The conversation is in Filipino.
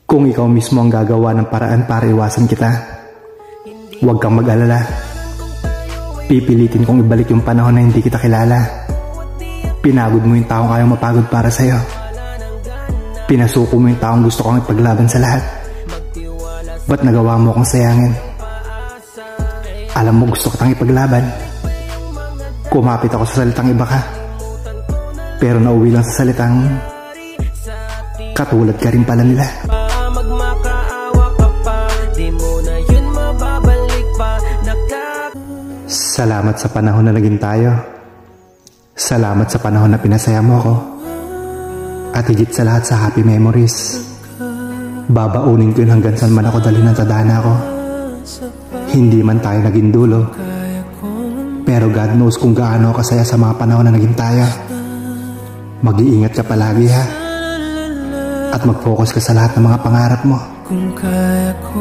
Kung ikaw mismo ang gagawa ng paraan para iwasan kita, huwag kang mag-alala. Pipilitin kong ibalik yung panahon na hindi kita kilala. Pinagod mo yung taong ayaw mapagod para sa'yo. Pinasuko mo yung taong gusto kong ipaglaban sa lahat. Ba't nagawa mo akong sayangin? Alam mo gusto kitang ipaglaban. Kumapit ako sa salitang iba ka, pero nauwi lang sa salitang katulad ka rin pala nila. Salamat sa panahon na naging tayo. Salamat sa panahon na pinasaya mo ako. At higit sa lahat sa happy memories. Babaunin ko yun hanggang saan man ako dali ng tadhana ko. Hindi man tayo naging dulo, pero God knows kung gaano kasaya sa mga panahon na naging tayo. Mag-iingat ka palagi ha. At mag-focus ka sa lahat ng mga pangarap mo. Kung kaya ko